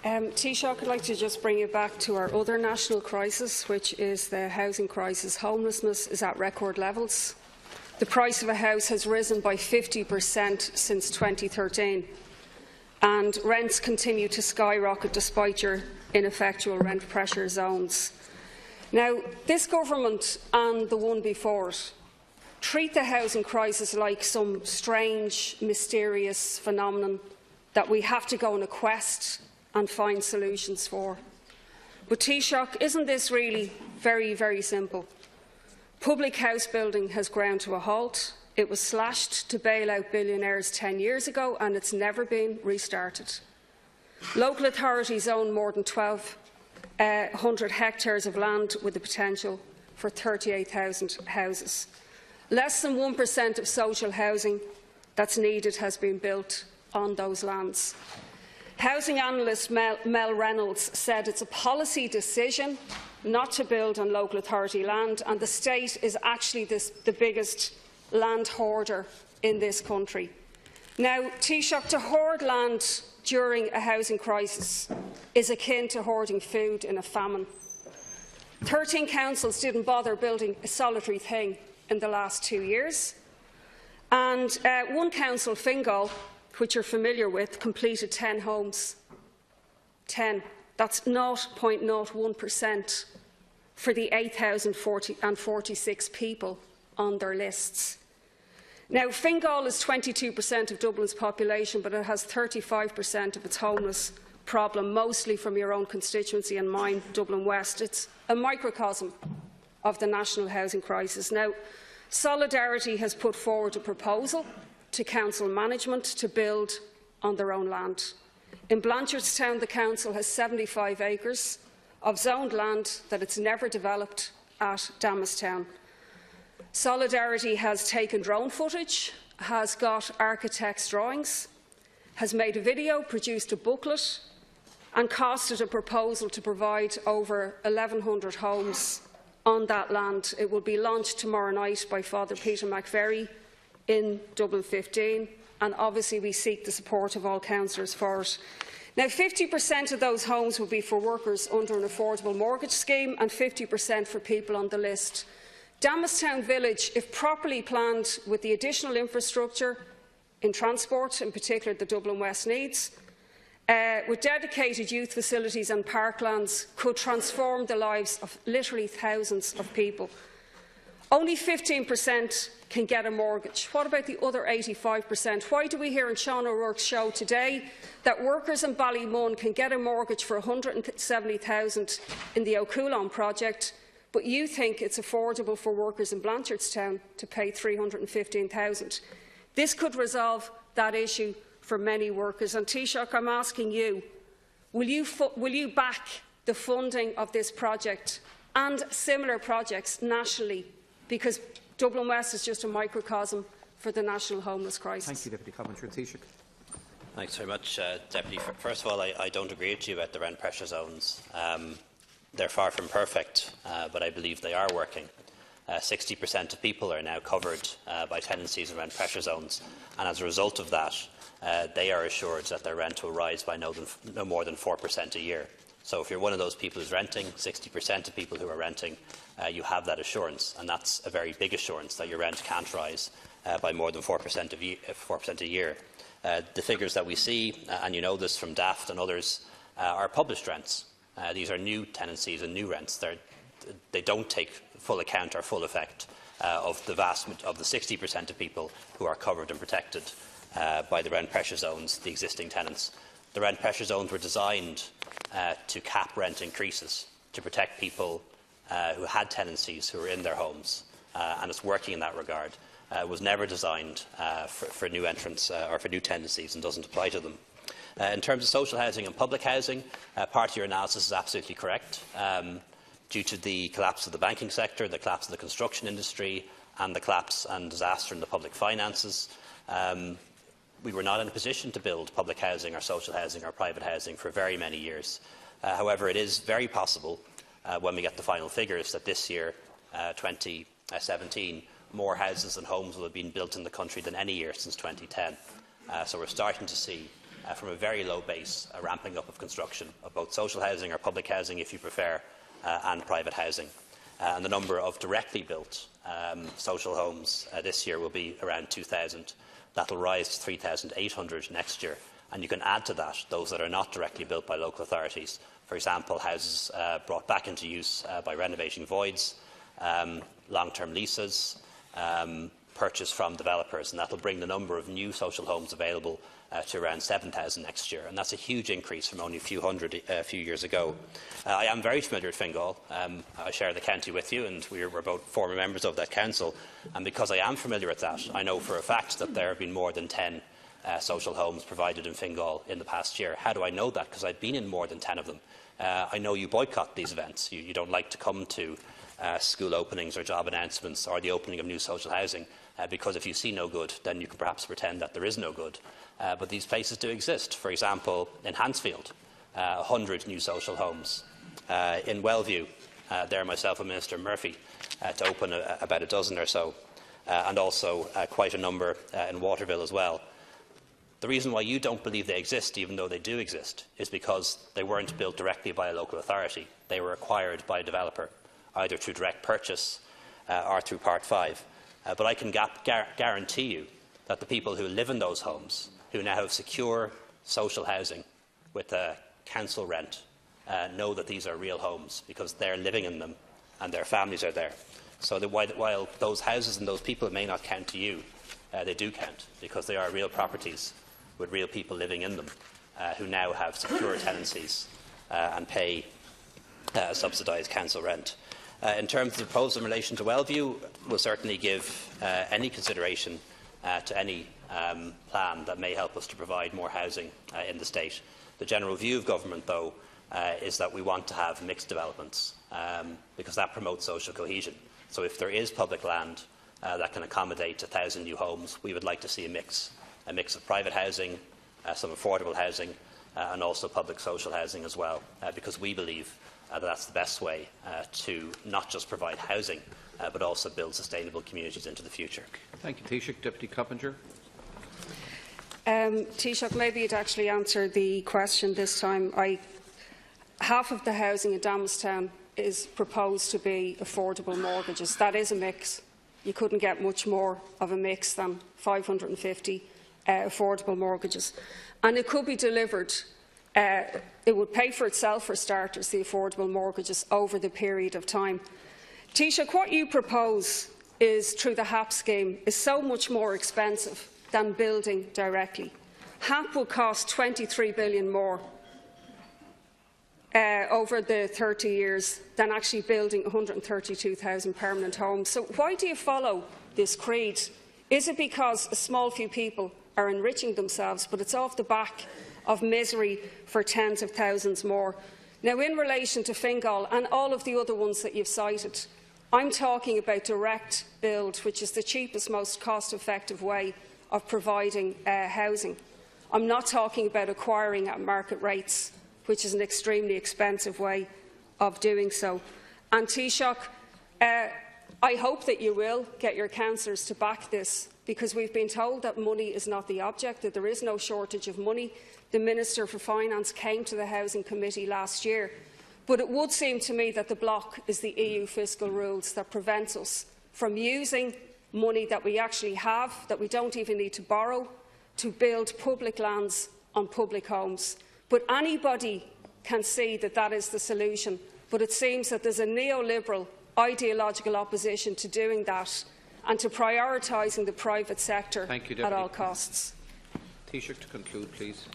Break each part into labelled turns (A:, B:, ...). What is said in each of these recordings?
A: Taoiseach, I'd like to just bring you back to our other national crisis, which is the housing crisis. Homelessness is at record levels. The price of a house has risen by 50% since 2013, and rents continue to skyrocket despite your ineffectual rent pressure zones. Now, this government and the one before it treat the housing crisis like some strange, mysterious phenomenon that we have to go on a quest and find solutions for. But Taoiseach, isn't this really very, very simple? Public house building has ground to a halt. It was slashed to bail out billionaires 10 years ago, and it's never been restarted. Local authorities own more than 1,200 hectares of land with the potential for 38,000 houses. Less than 1% of social housing that's needed has been built on those lands. Housing analyst Mel Reynolds said it's a policy decision not to build on local authority land, and the state is actually the biggest land hoarder in this country. Now, Taoiseach, to hoard land during a housing crisis is akin to hoarding food in a famine. 13 councils didn't bother building a solitary thing in the last 2 years, and one council, Fingal, which you're familiar with, completed 10 homes. 10. That's 0.01% for the 8,046 people on their lists. Now, Fingal is 22% of Dublin's population, but it has 35% of its homeless problem, mostly from your own constituency and mine, Dublin West. It's a microcosm of the national housing crisis. Now, Solidarity has put forward a proposal to council management to build on their own land. In Blanchardstown, the council has 75 acres of zoned land that it's never developed at Damastown. Solidarity has taken drone footage, has got architects' drawings, has made a video, produced a booklet, and costed a proposal to provide over 1,100 homes on that land. It will be launched tomorrow night by Father Peter McVerry in Dublin 15, and obviously we seek the support of all councillors for it. Now, 50% of those homes will be for workers under an affordable mortgage scheme and 50% for people on the list. Damastown Village, if properly planned with the additional infrastructure in transport, in particular the Dublin West needs, with dedicated youth facilities and parklands, could transform the lives of literally thousands of people. Only 15% can get a mortgage. What about the other 85%? Why do we hear on Sean O'Rourke's show today that workers in Ballymun can get a mortgage for $170,000 in the O'Coulon project, but you think it's affordable for workers in Blanchardstown to pay $315,000? This could resolve that issue for many workers. And Taoiseach, I'm asking you, will you back the funding of this project and similar projects nationally? Because Dublin West is just a microcosm for the national homeless crisis.
B: Thank you, Deputy Commissioner. Taoiseach.
C: Thanks very much, Deputy. First of all, I don't agree with you about the rent pressure zones. They're far from perfect, but I believe they are working. 60% of people are now covered by tenancies and rent pressure zones, and as a result of that, they are assured that their rent will rise by no more than 4% a year. So if you're one of those people who's renting, 60% of people who are renting, you have that assurance, and that's a very big assurance that your rent can't rise by more than 4% a year. The figures that we see, and you know this from Daft and others, are published rents. These are new tenancies and new rents. They don't take full account or full effect of the 60% of people who are covered and protected by the rent pressure zones, the existing tenants. The rent pressure zones were designed to cap rent increases, to protect people who had tenancies who were in their homes, and it's working in that regard. It was never designed for new entrants or for new tenancies and doesn't apply to them. In terms of social housing and public housing, part of your analysis is absolutely correct. Due to the collapse of the banking sector, the collapse of the construction industry, and the collapse and disaster in the public finances, we were not in a position to build public housing or social housing or private housing for very many years. However, it is very possible, when we get the final figures, that this year, 2017, more houses and homes will have been built in the country than any year since 2010. So we're starting to see from a very low base, a ramping up of construction of both social housing or public housing, if you prefer, and private housing. And the number of directly built social homes this year will be around 2,000. That will rise to 3,800 next year. And you can add to that those that are not directly built by local authorities. For example, houses brought back into use by renovating voids, long-term leases, purchased from developers, and that will bring the number of new social homes available to around 7,000 next year, and that's a huge increase from only a few hundred a few years ago. I am very familiar with Fingal. I share the county with you, and we're both former members of that council, and because I am familiar with that, I know for a fact that there have been more than 10 social homes provided in Fingal in the past year. How do I know that? Because I've been in more than 10 of them. I know you boycott these events. You don't like to come to school openings or job announcements or the opening of new social housing because if you see no good, then you can perhaps pretend that there is no good. But these places do exist. For example, in Hansfield, 100 new social homes. In Wellview, there myself and Minister Murphy to open about a dozen or so, and also quite a number in Waterville as well. The reason why you don't believe they exist, even though they do exist, is because they weren't built directly by a local authority. They were acquired by a developer, either through direct purchase or through Part 5. But I can guarantee you that the people who live in those homes, who now have secure social housing with a council rent, know that these are real homes because they're living in them and their families are there. So that while those houses and those people may not count to you, they do count because they are real properties with real people living in them who now have secure tenancies and pay subsidised council rent. In terms of the proposal in relation to Wellview, we'll certainly give any consideration to any plan that may help us to provide more housing in the state. The general view of government, though, is that we want to have mixed developments because that promotes social cohesion. So if there is public land that can accommodate 1,000 new homes, we would like to see a mix of private housing, some affordable housing, and also public social housing as well, because we believe that that's the best way to not just provide housing, but also build sustainable communities into the future.
B: Thank you, Taoiseach. Deputy Coppinger.
A: Taoiseach, maybe you'd actually answer the question this time. Half of the housing in Damastown is proposed to be affordable mortgages. That is a mix. You couldn't get much more of a mix than 550 affordable mortgages. And it could be delivered. It would pay for itself, for starters, the affordable mortgages over the period of time. Taoiseach, what you propose is, through the HAP scheme, is so much more expensive than building directly. HAP will cost £23 billion more over the 30 years than actually building 132,000 permanent homes. So why do you follow this creed? Is it because a small few people are enriching themselves, but it's off the back of misery for tens of thousands more? Now, in relation to Fingal and all of the other ones that you've cited, I'm talking about direct build, which is the cheapest, most cost-effective way of providing housing. I'm not talking about acquiring at market rates, which is an extremely expensive way of doing so. And Taoiseach, I hope that you will get your councillors to back this, because we've been told that money is not the object, that there is no shortage of money. The Minister for Finance came to the Housing Committee last year. But it would seem to me that the block is the EU fiscal rules that prevents us from using money that we actually have, that we don't even need to borrow, to build public lands on public homes. But anybody can see that that is the solution. But it seems that there's a neoliberal ideological opposition to doing that and to prioritising the private sector at all costs.
B: Taoiseach, to conclude, please.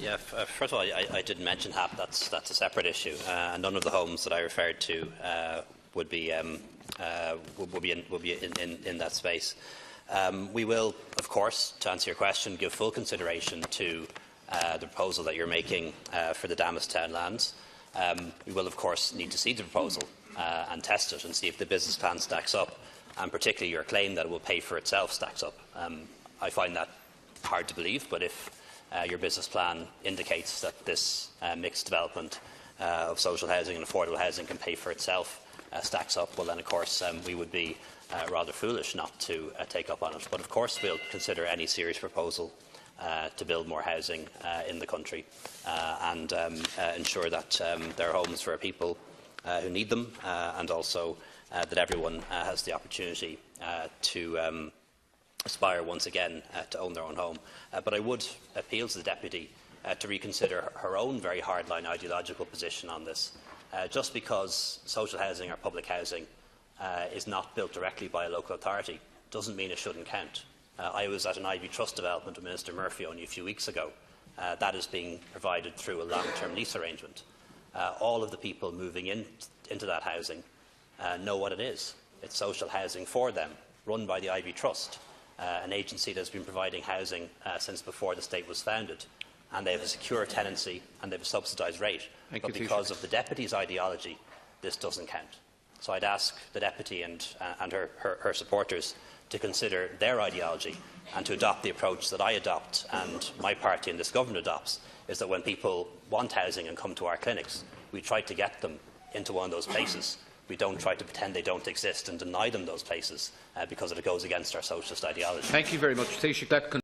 C: Yeah, first of all, I didn't mention HAP. That's a separate issue, and none of the homes that I referred to would be in that space. We will, of course, to answer your question, give full consideration to the proposal that you're making for the Damastown lands. We will, of course, need to see the proposal and test it and see if the business plan stacks up, and particularly your claim that it will pay for itself stacks up. I find that hard to believe, but if your business plan indicates that this mixed development of social housing and affordable housing can pay for itself stacks up, well then of course we would be rather foolish not to take up on it. But of course we'll consider any serious proposal to build more housing in the country and ensure that there are homes for people who need them and also that everyone has the opportunity to aspire once again to own their own home. But I would appeal to the Deputy to reconsider her own very hardline ideological position on this. Just because social housing or public housing is not built directly by a local authority doesn't mean it shouldn't count. I was at an Ivy Trust development with Minister Murphy only a few weeks ago. That is being provided through a long-term lease arrangement. All of the people moving into that housing know what it is. It's social housing for them, run by the Ivy Trust, an agency that has been providing housing since before the state was founded. And they have a secure tenancy and they have a subsidised rate. But because of the Deputy's ideology, this doesn't count. So I'd ask the Deputy and her supporters to consider their ideology and to adopt the approach that I adopt and my party and this government adopts, is that when people want housing and come to our clinics, we try to get them into one of those places. We don't try to pretend they don't exist and deny them those places because it goes against our socialist ideology.
B: Thank you very much, Taoiseach.